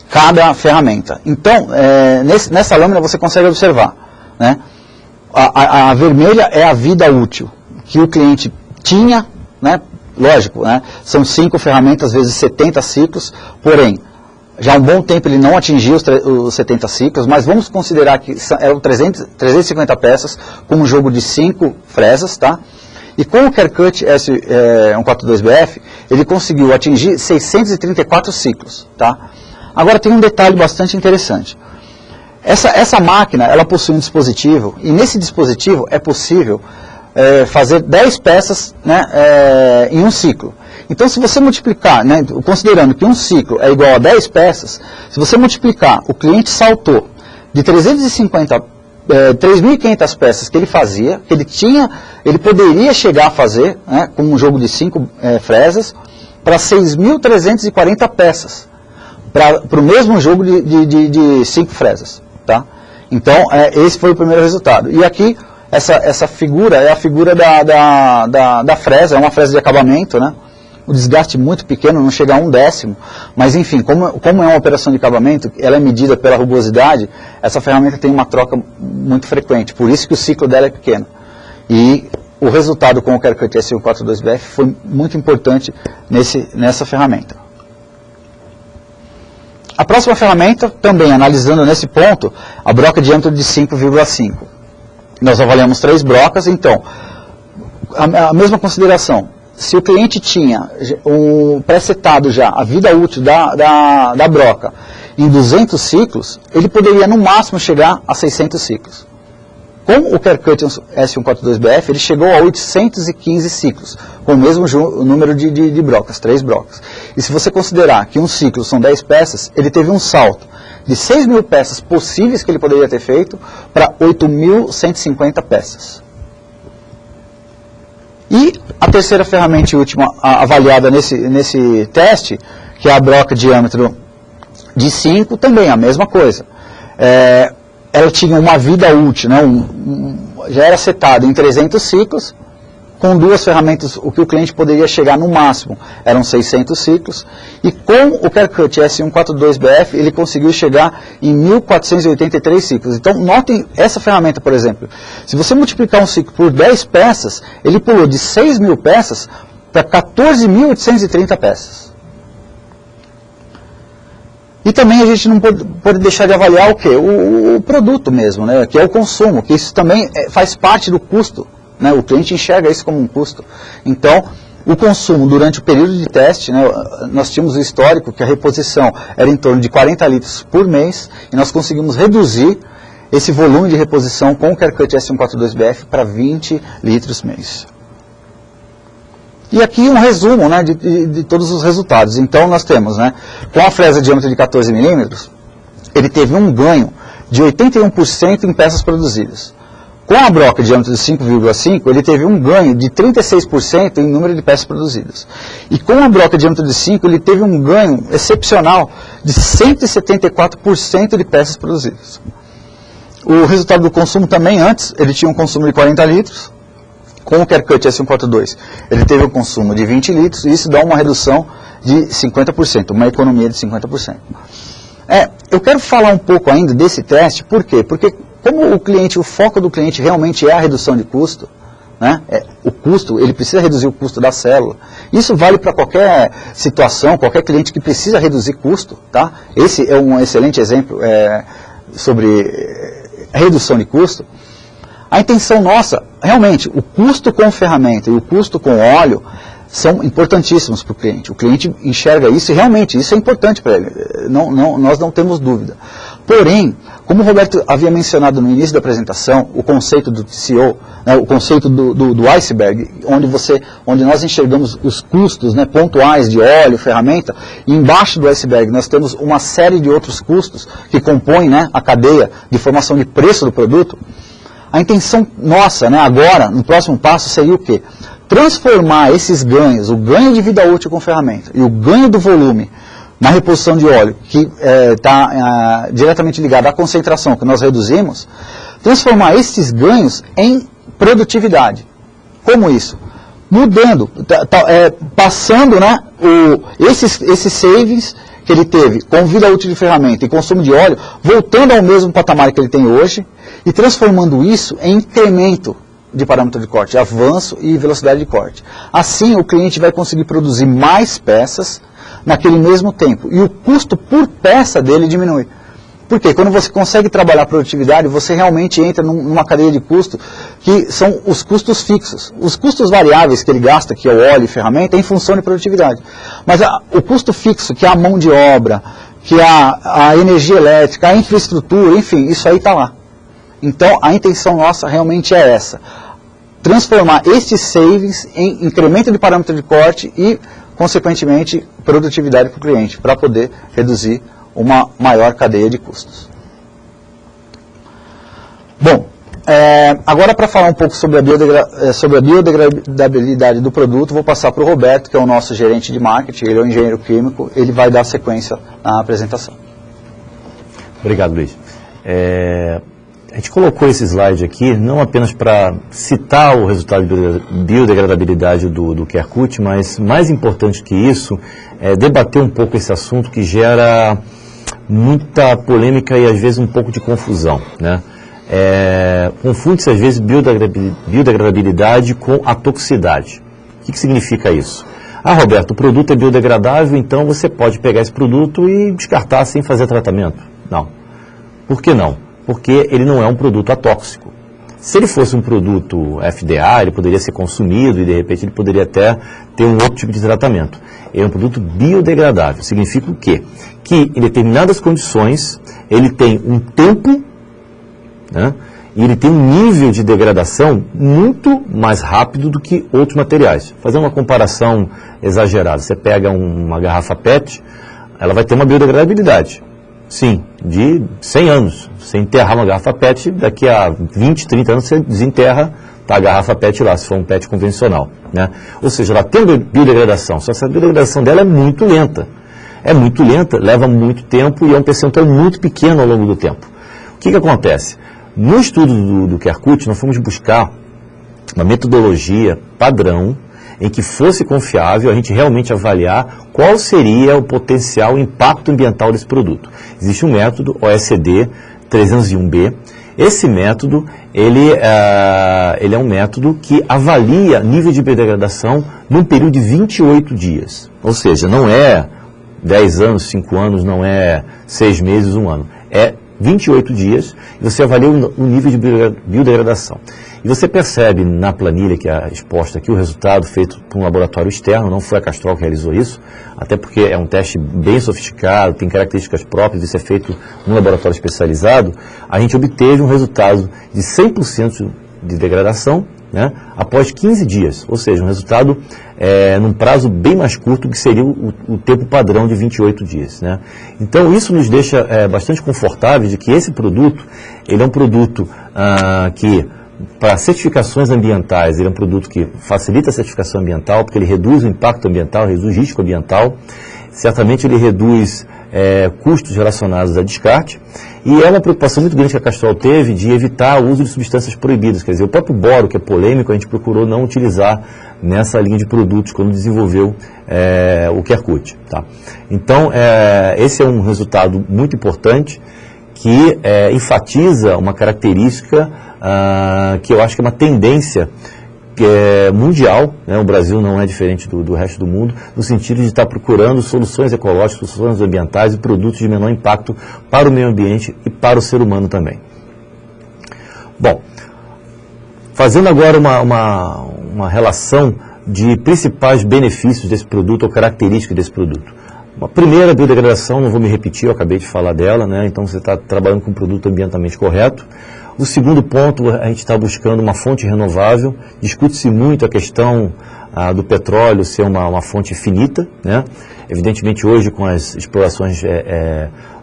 cada ferramenta. Então, nessa lâmina você consegue observar, né? A vermelha é a vida útil que o cliente tinha, né? Lógico, né? São 5 ferramentas vezes 70 ciclos, porém, já há um bom tempo ele não atingiu os 70 ciclos, mas vamos considerar que eram 350 peças com um jogo de 5 fresas, tá? E com o Kercut S142BF, ele conseguiu atingir 634 ciclos, tá? Agora tem um detalhe bastante interessante. Essa máquina, ela possui um dispositivo, e nesse dispositivo é possível fazer 10 peças, né, em um ciclo. Então, se você multiplicar, né, considerando que um ciclo é igual a 10 peças, se você multiplicar, o cliente saltou de 3.500 peças que ele fazia, que ele poderia chegar a fazer, né, com um jogo de 5 fresas, para 6.340 peças, para o mesmo jogo de 5 fresas. Tá? Então, esse foi o primeiro resultado. E aqui, essa figura é a figura da fresa, é uma fresa de acabamento, né? O desgaste muito pequeno, não chega a 1/10, mas enfim, como é uma operação de acabamento, ela é medida pela rugosidade, essa ferramenta tem uma troca muito frequente, por isso que o ciclo dela é pequeno. E o resultado com o Kercut S142BF foi muito importante nessa ferramenta. A próxima ferramenta, também analisando nesse ponto, a broca de diâmetro de 5,5. Nós avaliamos 3 brocas, então, a mesma consideração. Se o cliente tinha pré-setado já a vida útil da broca em 200 ciclos, ele poderia no máximo chegar a 600 ciclos. Com o Kercut S142BF, ele chegou a 815 ciclos, com o mesmo número de brocas, 3 brocas. E se você considerar que um ciclo são 10 peças, ele teve um salto de 6.000 peças possíveis que ele poderia ter feito para 8.150 peças. E a terceira ferramenta e última avaliada nesse teste, que é a broca de diâmetro de 5, também a mesma coisa. Ela tinha uma vida útil, né, já era setado em 300 ciclos, com 2 ferramentas, o que o cliente poderia chegar no máximo eram 600 ciclos, e com o Kercut S142BF ele conseguiu chegar em 1.483 ciclos. Então notem essa ferramenta, por exemplo, se você multiplicar um ciclo por 10 peças, ele pulou de 6.000 peças para 14.830 peças. E também a gente não pode deixar de avaliar o quê? O produto mesmo, né? Que é o consumo, que isso também faz parte do custo, né? O cliente enxerga isso como um custo. Então, o consumo durante o período de teste, né, nós tínhamos o histórico que a reposição era em torno de 40 litros por mês, e nós conseguimos reduzir esse volume de reposição com o Kercut S142BF para 20 litros mês. E aqui um resumo, né, de todos os resultados. Então nós temos, né, com a fresa de diâmetro de 14 milímetros, ele teve um ganho de 81% em peças produzidas. Com a broca de diâmetro de 5,5, ele teve um ganho de 36% em número de peças produzidas. E com a broca de diâmetro de 5, ele teve um ganho excepcional de 174% de peças produzidas. O resultado do consumo também, antes, ele tinha um consumo de 40 litros, com o CareCut S142, ele teve um consumo de 20 litros, e isso dá uma redução de 50%, uma economia de 50%. Eu quero falar um pouco ainda desse teste, por quê? Porque como o foco do cliente realmente é a redução de custo, né? O custo, ele precisa reduzir o custo da célula. Isso vale para qualquer situação, qualquer cliente que precisa reduzir custo, tá? Esse é um excelente exemplo sobre redução de custo. A intenção nossa, realmente, o custo com ferramenta e o custo com óleo são importantíssimos para o cliente. O cliente enxerga isso e realmente isso é importante para ele. Nós não temos dúvida. Porém, como o Roberto havia mencionado no início da apresentação, o conceito do TCO, né, o conceito do iceberg, onde nós enxergamos os custos, né, pontuais de óleo, ferramenta, e embaixo do iceberg nós temos uma série de outros custos que compõem, né, a cadeia de formação de preço do produto. A intenção nossa, né, agora, no próximo passo, seria o quê? Transformar esses ganhos, o ganho de vida útil com ferramenta e o ganho do volume na reposição de óleo, que está diretamente ligado à concentração que nós reduzimos, transformar esses ganhos em produtividade. Como isso? Mudando, passando, né, esses savings que ele teve com vida útil de ferramenta e consumo de óleo, voltando ao mesmo patamar que ele tem hoje e transformando isso em incremento de parâmetro de corte, avanço e velocidade de corte. Assim, o cliente vai conseguir produzir mais peças naquele mesmo tempo. E o custo por peça dele diminui. Por quê? Quando você consegue trabalhar a produtividade, você realmente entra numa cadeia de custo que são os custos fixos. Os custos variáveis que ele gasta, que é o óleo e ferramenta, é em função de produtividade. Mas o custo fixo, que é a mão de obra, que é a energia elétrica, a infraestrutura, enfim, isso aí está lá. Então, a intenção nossa realmente é essa. Transformar estes savings em incremento de parâmetro de corte e, consequentemente, produtividade para o cliente, para poder reduzir uma maior cadeia de custos. Bom, agora para falar um pouco sobre a biodegradabilidade do produto, vou passar para o Roberto, que é o nosso gerente de marketing, ele é um engenheiro químico, ele vai dar sequência na apresentação. Obrigado, Luiz. A gente colocou esse slide aqui não apenas para citar o resultado de biodegradabilidade do CareCut, mas mais importante que isso é debater um pouco esse assunto que gera muita polêmica e às vezes um pouco de confusão, né? Confunde-se às vezes biodegradabilidade com a toxicidade. O que significa isso? Roberto, o produto é biodegradável, então você pode pegar esse produto e descartar sem fazer tratamento. Não. Por que não? Porque ele não é um produto atóxico. Se ele fosse um produto FDA, ele poderia ser consumido e de repente ele poderia até ter um outro tipo de tratamento. Ele é um produto biodegradável. Significa o quê? Que em determinadas condições ele tem um tempo, né, e ele tem um nível de degradação muito mais rápido do que outros materiais. Fazer uma comparação exagerada. Você pega uma garrafa PET, ela vai ter uma biodegradabilidade. Sim, de 100 anos. Você enterrar uma garrafa PET, daqui a 20, 30 anos você desenterra, tá a garrafa PET lá, se for um PET convencional, né? Ou seja, ela tem biodegradação, só que essa biodegradação dela é muito lenta. É muito lenta, leva muito tempo e é um percentual muito pequeno ao longo do tempo. O que acontece? No estudo do CareCut, nós fomos buscar uma metodologia padrão em que fosse confiável a gente realmente avaliar qual seria o potencial impacto ambiental desse produto. Existe um método, OECD 301B. Esse método, ele é um método que avalia nível de biodegradação num período de 28 dias. Ou seja, não é 10 anos, 5 anos, não é 6 meses, 1 ano. É 28 dias e você avalia o nível de biodegradação. E você percebe na planilha que é exposta aqui o resultado feito por um laboratório externo, não foi a Castrol que realizou isso, até porque é um teste bem sofisticado, tem características próprias, isso é feito num laboratório especializado. A gente obteve um resultado de 100% de degradação, né, após 15 dias, ou seja, um resultado num prazo bem mais curto que seria o tempo padrão de 28 dias. Né? Então isso nos deixa bastante confortáveis de que esse produto, ele é um produto que, para certificações ambientais, ele é um produto que facilita a certificação ambiental, porque ele reduz o impacto ambiental, reduz o risco ambiental, certamente ele reduz custos relacionados a descarte, e é uma preocupação muito grande que a Castrol teve de evitar o uso de substâncias proibidas. Quer dizer, o próprio boro, que é polêmico, a gente procurou não utilizar nessa linha de produtos quando desenvolveu o QR Code. Tá? Então, esse é um resultado muito importante que enfatiza uma característica que eu acho que é uma tendência mundial, né? O Brasil não é diferente do resto do mundo, no sentido de estar procurando soluções ecológicas, soluções ambientais e produtos de menor impacto para o meio ambiente e para o ser humano também. Bom, fazendo agora uma relação de principais benefícios desse produto ou características desse produto. A primeira, a biodegradação, não vou me repetir, eu acabei de falar dela, né? Então você está trabalhando com um produto ambientalmente correto. O segundo ponto, a gente está buscando uma fonte renovável. Discute-se muito a questão do petróleo ser uma fonte finita, né? Evidentemente, hoje, com as explorações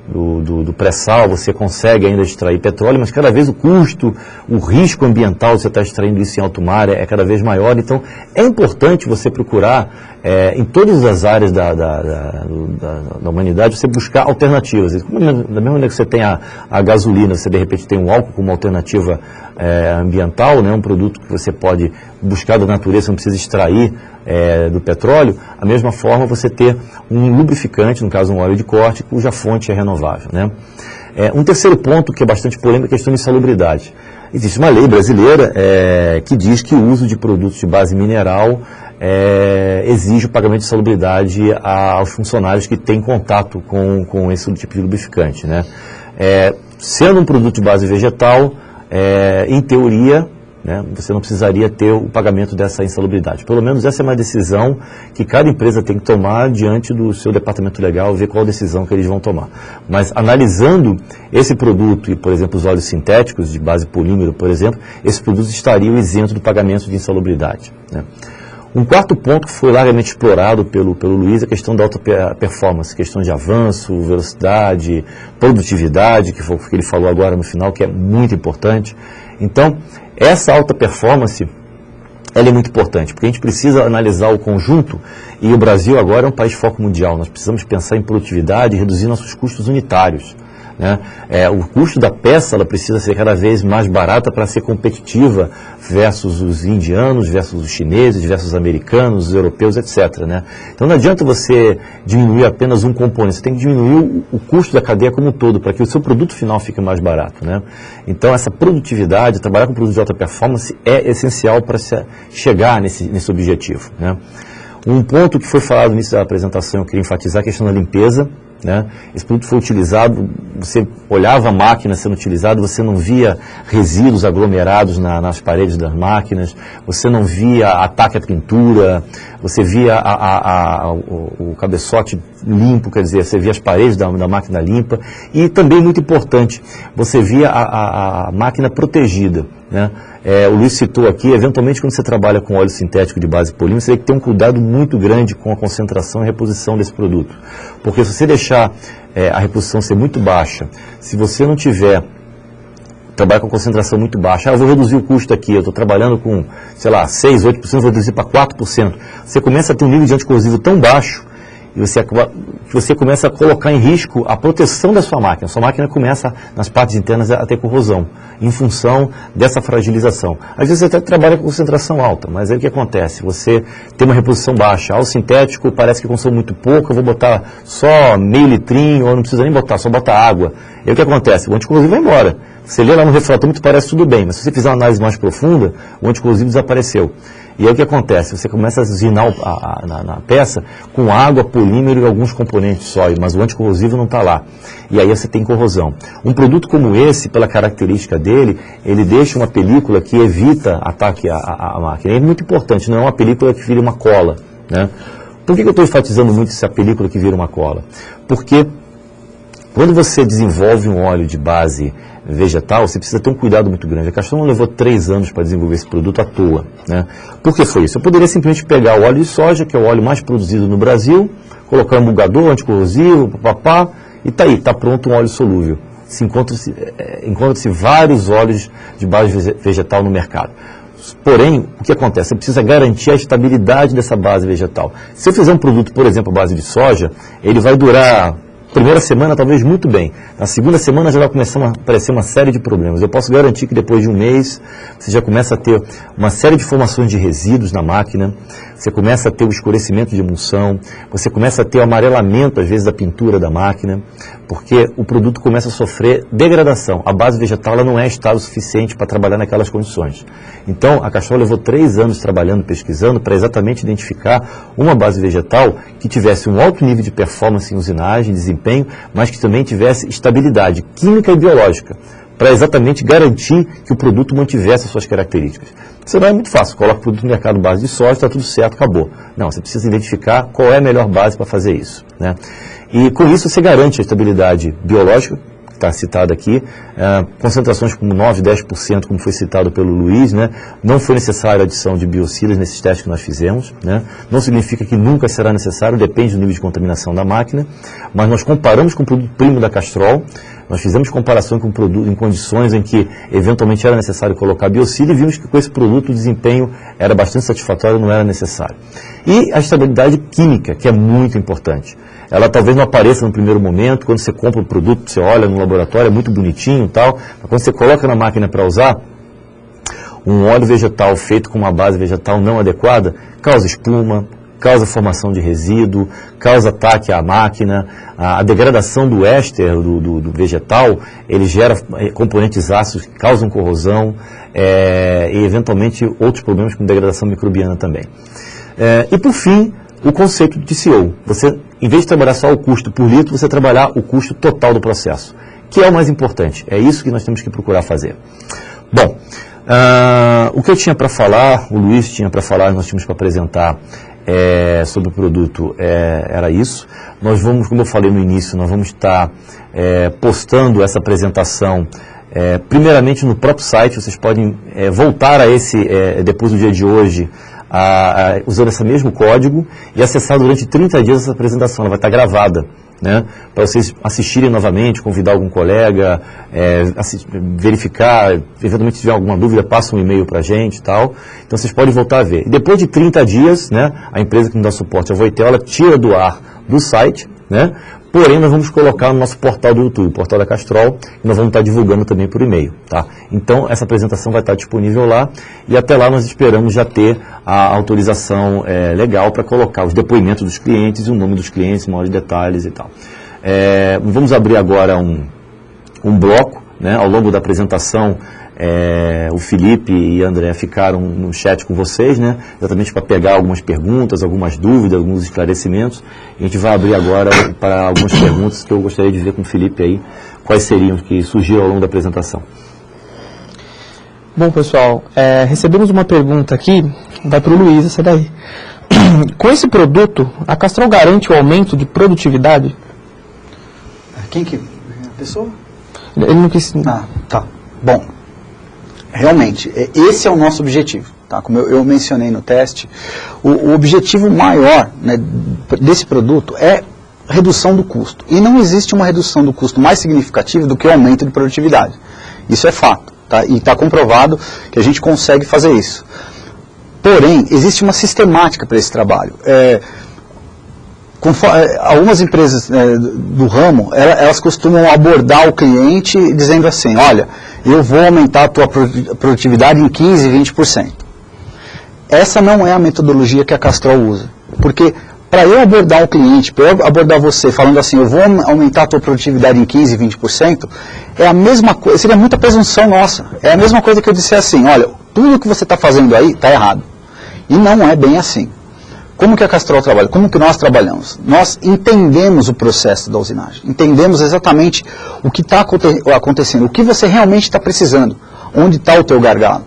do pré-sal, você consegue ainda extrair petróleo, mas cada vez o custo, o risco ambiental de você estar extraindo isso em alto mar é cada vez maior. Então, é importante você procurar, em todas as áreas da humanidade, você buscar alternativas. Da mesma maneira que você tem a gasolina, você de repente tem um álcool como alternativa ambiental, né, um produto que você pode buscar da natureza, não precisa extrair do petróleo. A mesma forma você ter um lubrificante, no caso um óleo de corte, cuja fonte é renovável, né? Um terceiro ponto que é bastante polêmico é a questão de insalubridade. Existe uma lei brasileira que diz que o uso de produtos de base mineral exige o pagamento de insalubridade aos funcionários que têm contato com esse tipo de lubrificante, né? Sendo um produto de base vegetal, em teoria, né, você não precisaria ter o pagamento dessa insalubridade. Pelo menos essa é uma decisão que cada empresa tem que tomar diante do seu departamento legal, ver qual decisão que eles vão tomar. Mas analisando esse produto e, por exemplo, os óleos sintéticos de base polímero, por exemplo, esses produtos estariam isentos do pagamento de insalubridade, né? Um quarto ponto que foi largamente explorado pelo Luiz é a questão da alta performance, questão de avanço, velocidade, produtividade, que foi o que ele falou agora no final, que é muito importante. Então, essa alta performance, ela é muito importante, porque a gente precisa analisar o conjunto, e o Brasil agora é um país de foco mundial. Nós precisamos pensar em produtividade e reduzir nossos custos unitários, né? O custo da peça ela precisa ser cada vez mais barata para ser competitiva versus os indianos, versus os chineses, versus os americanos, os europeus, etc., né? Então não adianta você diminuir apenas um componente, você tem que diminuir o custo da cadeia como um todo, para que o seu produto final fique mais barato, né? Então essa produtividade, trabalhar com produtos de alta performance é essencial para chegar nesse objetivo, né? Um ponto que foi falado no início da apresentação, eu queria enfatizar a questão da limpeza, né? Esse produto foi utilizado, você olhava a máquina sendo utilizada, você não via resíduos aglomerados nas paredes das máquinas, você não via ataque à pintura, você via o cabeçote limpo, quer dizer, você via as paredes da máquina limpa, e também muito importante, você via a máquina protegida, né? O Luiz citou aqui, eventualmente quando você trabalha com óleo sintético de base polímero, você tem que ter um cuidado muito grande com a concentração e reposição desse produto. Porque se você deixar a reposição ser muito baixa, se você não tiver, trabalhar com concentração muito baixa, eu vou reduzir o custo aqui, eu estou trabalhando com, sei lá, 6, 8%, vou reduzir para 4%. Você começa a ter um nível de anticorrosivo tão baixo, e você começa a colocar em risco a proteção da sua máquina. Sua máquina começa, nas partes internas, a ter corrosão, em função dessa fragilização. Às vezes você até trabalha com concentração alta, mas aí o que acontece? Você tem uma reposição baixa. Ao sintético, parece que consome muito pouco, eu vou botar só meio litrinho, ou não precisa nem botar, só botar água. E aí o que acontece? O anticorrosivo vai embora. Você lê lá no refratômetro, parece tudo bem, mas se você fizer uma análise mais profunda, o anticorrosivo desapareceu. E aí o que acontece? Você começa a usinar na peça com água, polímero e alguns componentes só, mas o anticorrosivo não está lá. E aí você tem corrosão. Um produto como esse, pela característica dele, ele deixa uma película que evita ataque à máquina. É muito importante, não é uma película que vira uma cola, né? Por que eu estou enfatizando muito essa película que vira uma cola? Porque quando você desenvolve um óleo de base vegetal, você precisa ter um cuidado muito grande. A Castrol não levou 3 anos para desenvolver esse produto à toa, né? Por que foi isso? Eu poderia simplesmente pegar o óleo de soja, que é o óleo mais produzido no Brasil, colocar um emulgador, anticorrosivo, papapá, e está aí, está pronto um óleo solúvel. Encontra-se vários óleos de base vegetal no mercado. Porém, o que acontece? Você precisa garantir a estabilidade dessa base vegetal. Se eu fizer um produto, por exemplo, à base de soja, ele vai durar Primeira semana, talvez muito bem. Na segunda semana já vai começar a aparecer uma série de problemas. Eu posso garantir que depois de um mês, você já começa a ter uma série de formações de resíduos na máquina, você começa a ter o escurecimento de emulsão, você começa a ter o amarelamento, às vezes, da pintura da máquina, porque o produto começa a sofrer degradação. A base vegetal ela não é estável o suficiente para trabalhar naquelas condições. Então, a Castrol levou 3 anos trabalhando, pesquisando, para exatamente identificar uma base vegetal que tivesse um alto nível de performance em usinagem, desempenho, mas que também tivesse estabilidade química e biológica, para exatamente garantir que o produto mantivesse as suas características. Isso não é muito fácil, coloca o produto no mercado base de soja, está tudo certo, acabou. Não, você precisa identificar qual é a melhor base para fazer isso, né? E com isso você garante a estabilidade biológica, que está citada aqui, concentrações como 9, 10%, como foi citado pelo Luiz, né? Não foi necessária a adição de biocidas nesses testes que nós fizemos, né? Não significa que nunca será necessário, depende do nível de contaminação da máquina, mas nós comparamos com o produto primo da Castrol, nós fizemos comparação com o produto em condições em que eventualmente era necessário colocar biocida e vimos que com esse produto o desempenho era bastante satisfatório, não era necessário. E a estabilidade química, que é muito importante. Ela talvez não apareça no primeiro momento, quando você compra o produto, você olha no laboratório, é muito bonitinho e tal, mas quando você coloca na máquina para usar, um óleo vegetal feito com uma base vegetal não adequada, causa espuma, causa formação de resíduo, causa ataque à máquina, a degradação do éster do vegetal, ele gera componentes ácidos que causam corrosão e eventualmente outros problemas com degradação microbiana também. E por fim, o conceito de TCO. Você, em vez de trabalhar só o custo por litro, você trabalhar o custo total do processo, que é o mais importante. É isso que nós temos que procurar fazer. Bom, o que eu tinha para falar, o Luiz tinha para falar, nós tínhamos para apresentar sobre o produto, era isso. Nós vamos, como eu falei no início, nós vamos estar postando essa apresentação primeiramente no próprio site. Vocês podem voltar a esse, depois do dia de hoje, usando esse mesmo código e acessar durante 30 dias essa apresentação. Ela vai estar gravada, né, para vocês assistirem novamente, convidar algum colega, verificar, eventualmente se tiver alguma dúvida, passa um e-mail para a gente e tal. Então vocês podem voltar a ver. E depois de 30 dias, né, a empresa que nos dá suporte, a Voitel, ela tira do ar do site, né, porém nós vamos colocar no nosso portal do YouTube, o portal da Castrol, e nós vamos estar divulgando também por e-mail, tá? Então essa apresentação vai estar disponível lá e até lá nós esperamos já ter a autorização legal para colocar os depoimentos dos clientes e o nome dos clientes, maiores detalhes e tal. Vamos abrir agora um bloco, né? Ao longo da apresentação, o Felipe e a André ficaram no chat com vocês, né? Exatamente para pegar algumas perguntas, algumas dúvidas, alguns esclarecimentos. A gente vai abrir agora para algumas perguntas que eu gostaria de ver com o Felipe aí, quais seriam que surgiram ao longo da apresentação. Bom, pessoal, recebemos uma pergunta aqui, vai para o Luiz, essa daí. Com esse produto, a Castrol garante o aumento de produtividade? Quem que? A pessoa? Ele não quis... Ah, tá. Bom, realmente, esse é o nosso objetivo. Tá? Como eu mencionei no teste, o objetivo maior, né, desse produto é redução do custo. E não existe uma redução do custo mais significativa do que o aumento de produtividade. Isso é fato. Tá? E está comprovado que a gente consegue fazer isso. Porém, existe uma sistemática para esse trabalho. Algumas empresas do ramo, elas costumam abordar o cliente dizendo assim, olha, eu vou aumentar a tua produtividade em 15%, 20%. Essa não é a metodologia que a Castrol usa. Porque para eu abordar o cliente, para eu abordar você falando assim, eu vou aumentar a tua produtividade em 15%, 20%, é a mesma coisa, seria muita presunção nossa. É a mesma coisa que eu disser assim, olha, tudo que você está fazendo aí está errado. E não é bem assim. Como que a Castrol trabalha? Como que nós trabalhamos? Nós entendemos o processo da usinagem, entendemos exatamente o que está acontecendo, o que você realmente está precisando, onde está o teu gargalo.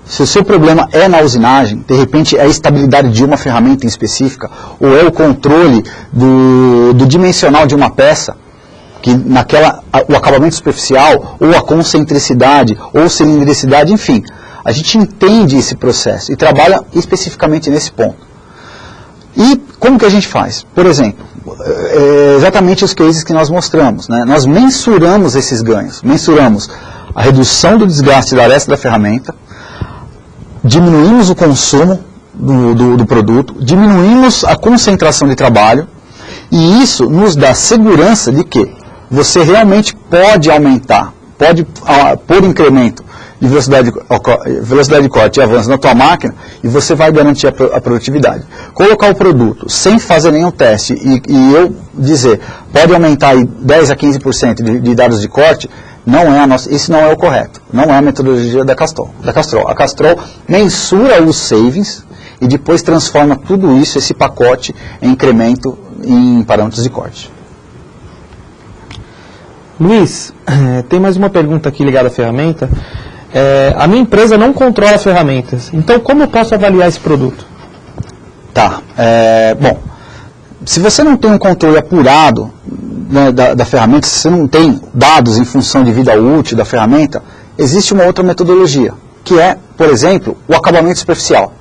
Se o seu problema é na usinagem, de repente é a estabilidade de uma ferramenta em específica, ou é o controle do dimensional de uma peça, que o acabamento superficial, ou a concentricidade, ou cilindricidade, enfim. A gente entende esse processo e trabalha especificamente nesse ponto. E como que a gente faz? Por exemplo, exatamente os cases que nós mostramos, né? Nós mensuramos esses ganhos, mensuramos a redução do desgaste da aresta da ferramenta, diminuímos o consumo do produto, diminuímos a concentração de trabalho E isso nos dá segurança de que você realmente pode aumentar, pode pôr incremento de velocidade de corte e avanço na tua máquina e você vai garantir a produtividade. Colocar o produto sem fazer nenhum teste e eu dizer, pode aumentar aí 10 a 15% de dados de corte, isso não é o correto. Não é a metodologia da Castrol. A Castrol mensura os savings e depois transforma tudo isso, esse pacote, em incremento em parâmetros de corte. Luiz, tem mais uma pergunta aqui ligada à ferramenta. A minha empresa não controla ferramentas, então como eu posso avaliar esse produto? Tá, bom, se você não tem um controle apurado, né, da ferramenta, se você não tem dados em função de vida útil da ferramenta, existe uma outra metodologia, que é, por exemplo, o acabamento superficial.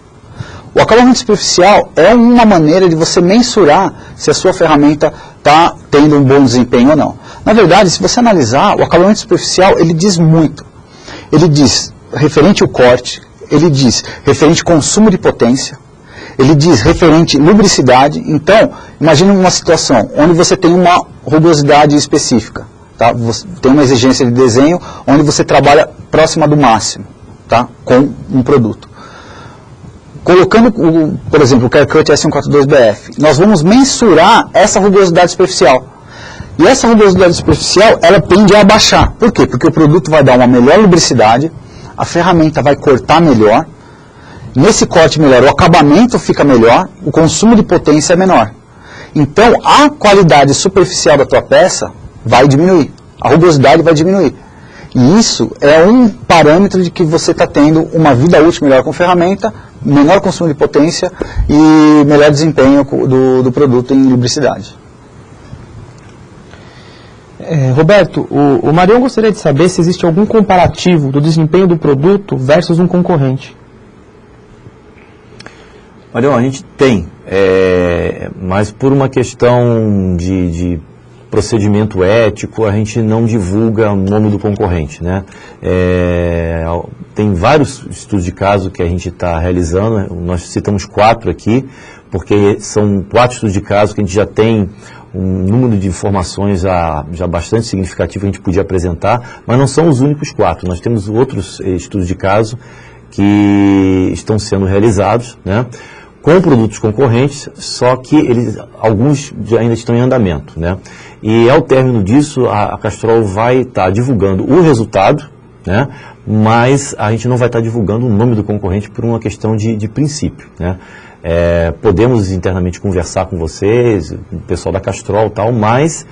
O acabamento superficial é uma maneira de você mensurar se a sua ferramenta está tendo um bom desempenho ou não. Na verdade, se você analisar, o acabamento superficial, ele diz muito. Ele diz referente ao corte, ele diz referente ao consumo de potência, ele diz referente à lubricidade. Então, imagine uma situação onde você tem uma rugosidade específica, tá? Você tem uma exigência de desenho onde você trabalha próxima do máximo, tá? Com um produto. Colocando, por exemplo, o CareCut S142BF, nós vamos mensurar essa rugosidade superficial. E essa rugosidade superficial, ela tende a abaixar. Por quê? Porque o produto vai dar uma melhor lubricidade, a ferramenta vai cortar melhor, nesse corte melhor, o acabamento fica melhor, o consumo de potência é menor. Então, a qualidade superficial da tua peça vai diminuir, a rugosidade vai diminuir. E isso é um parâmetro de que você está tendo uma vida útil melhor com a ferramenta, menor consumo de potência e melhor desempenho do produto em lubricidade. Roberto, o Marião gostaria de saber se existe algum comparativo do desempenho do produto versus um concorrente. Marião, a gente tem, mas por uma questão de procedimento ético, a gente não divulga o nome do concorrente, né? Tem vários estudos de caso que a gente está realizando, nós citamos 4 aqui, porque são 4 estudos de caso que a gente já tem um número de informações já bastante significativo que a gente podia apresentar, mas não são os únicos 4. Nós temos outros estudos de caso que estão sendo realizados, né, com produtos concorrentes, só que alguns ainda estão em andamento, né? E ao término disso, a Castrol vai estar divulgando o resultado, né, mas a gente não vai estar divulgando o nome do concorrente por uma questão de princípio, né? Podemos internamente conversar com vocês, o pessoal da Castrol e tal, mas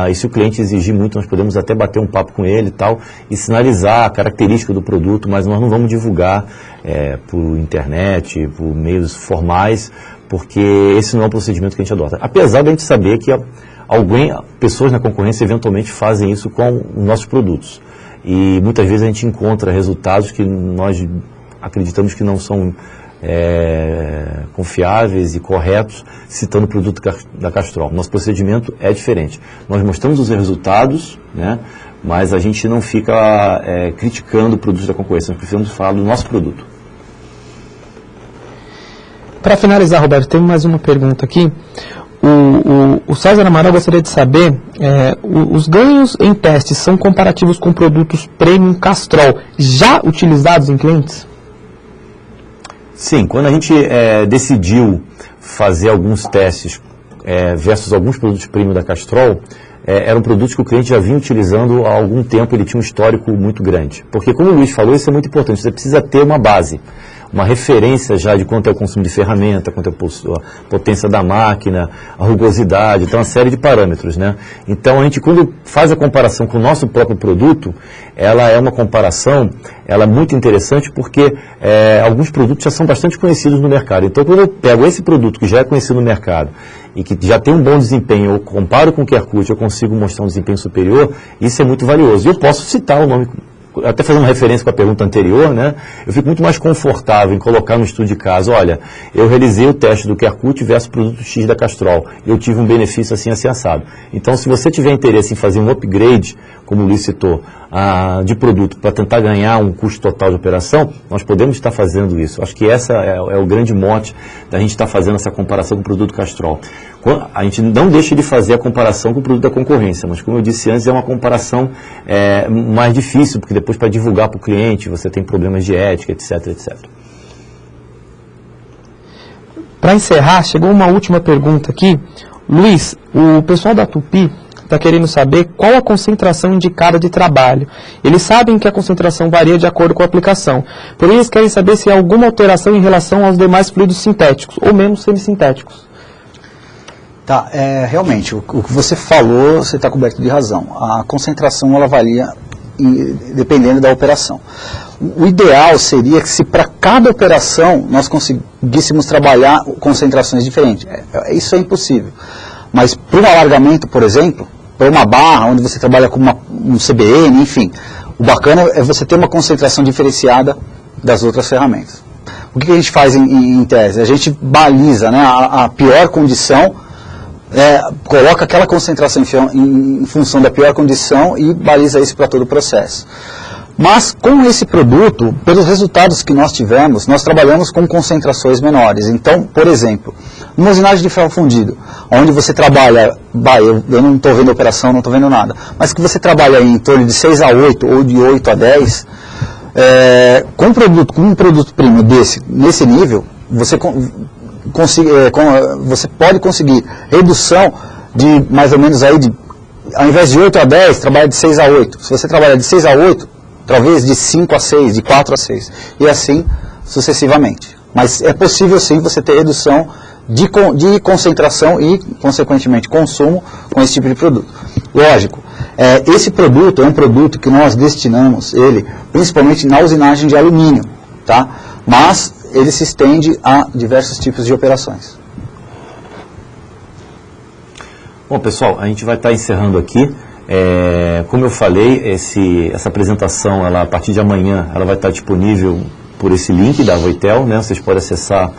e se o cliente exigir muito, nós podemos até bater um papo com ele e tal, e sinalizar a característica do produto, mas nós não vamos divulgar por internet, por meios formais, porque esse não é o procedimento que a gente adota. Apesar de a gente saber que pessoas na concorrência eventualmente fazem isso com os nossos produtos. E muitas vezes a gente encontra resultados que nós acreditamos que não são confiáveis e corretos, citando o produto da Castrol. Nosso procedimento é diferente. Nós mostramos os resultados, né, mas a gente não fica criticando o produto da concorrência, nós preferimos falar do nosso produto. Para finalizar, Roberto, tem mais uma pergunta aqui. O César Amaral gostaria de saber, os ganhos em testes são comparativos com produtos Premium Castrol já utilizados em clientes? Sim, quando a gente decidiu fazer alguns testes versus alguns produtos premium da Castrol, eram produtos que o cliente já vinha utilizando há algum tempo, ele tinha um histórico muito grande. Porque, como o Luiz falou, isso é muito importante, você precisa ter uma base, uma referência já de quanto é o consumo de ferramenta, quanto é a potência da máquina, a rugosidade, então uma série de parâmetros, né? Então a gente, quando faz a comparação com o nosso próprio produto, ela é uma comparação, ela é muito interessante porque alguns produtos já são bastante conhecidos no mercado. Então quando eu pego esse produto que já é conhecido no mercado e que já tem um bom desempenho, eu comparo com o CareCut, eu consigo mostrar um desempenho superior, isso é muito valioso. E eu posso citar o nome, até fazendo uma referência com a pergunta anterior, né? Eu fico muito mais confortável em colocar no estudo de caso, olha, eu realizei o teste do CareCut versus o produto X da Castrol, eu tive um benefício assim assado. Então, se você tiver interesse em fazer um upgrade, como o Luiz citou, de produto para tentar ganhar um custo total de operação, nós podemos estar fazendo isso. Acho que essa é o grande mote da gente estar fazendo essa comparação com o produto Castrol. A gente não deixa de fazer a comparação com o produto da concorrência, mas como eu disse antes, é uma comparação mais difícil, porque depois para divulgar para o cliente você tem problemas de ética, etc, etc. Para encerrar, chegou uma última pergunta aqui. Luiz, o pessoal da Tupi está querendo saber qual a concentração indicada de trabalho. Eles sabem que a concentração varia de acordo com a aplicação, porém eles querem saber se há alguma alteração em relação aos demais fluidos sintéticos, ou menos semissintéticos. Tá, realmente, o que você falou, você está coberto de razão. A concentração, ela varia dependendo da operação. O ideal seria que se para cada operação nós conseguíssemos trabalhar concentrações diferentes. Isso é impossível. Mas para um alargamento, por exemplo, para uma barra, onde você trabalha com um CBN, enfim, o bacana é você ter uma concentração diferenciada das outras ferramentas. O que a gente faz em tese? A gente baliza, né, a pior condição, coloca aquela concentração em função da pior condição e baliza isso para todo o processo. Mas com esse produto, pelos resultados que nós tivemos, nós trabalhamos com concentrações menores. Então, por exemplo, numa usinagem de ferro fundido, onde você trabalha, eu não estou vendo a operação, não estou vendo nada, mas que você trabalha em torno de 6 a 8 ou de 8 a 10, com um produto primo nesse nível, você pode conseguir redução de mais ou menos aí, ao invés de 8 a 10, trabalha de 6 a 8. Se você trabalha de 6 a 8, talvez de 5 a 6, de 4 a 6, e assim sucessivamente. Mas é possível sim você ter redução de concentração e, consequentemente, consumo com esse tipo de produto. Lógico, esse produto é um produto que nós destinamos ele principalmente na usinagem de alumínio, tá? Mas ele se estende a diversos tipos de operações. Bom, pessoal, a gente vai estar encerrando aqui. Como eu falei, essa apresentação, a partir de amanhã, ela vai estar disponível por esse link da Voitel, né? Vocês podem acessar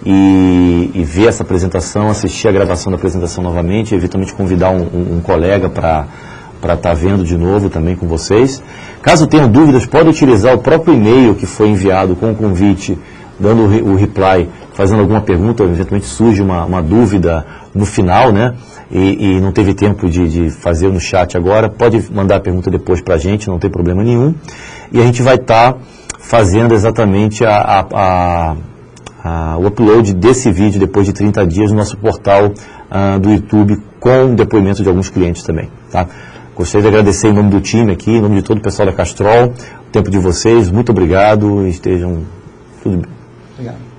e ver essa apresentação, assistir a gravação da apresentação novamente, eventualmente convidar um colega para estar vendo de novo também com vocês. Caso tenham dúvidas, podem utilizar o próprio e-mail que foi enviado com o convite, dando o reply, fazendo alguma pergunta, eventualmente surge uma dúvida no final, né? E não teve tempo de fazer no chat agora, pode mandar a pergunta depois para a gente, não tem problema nenhum. E a gente vai estar fazendo exatamente o upload desse vídeo depois de 30 dias no nosso portal do YouTube, com depoimento de alguns clientes também, tá? Gostaria de agradecer em nome do time aqui, em nome de todo o pessoal da Castrol, o tempo de vocês, muito obrigado, estejam tudo bem. Obrigado.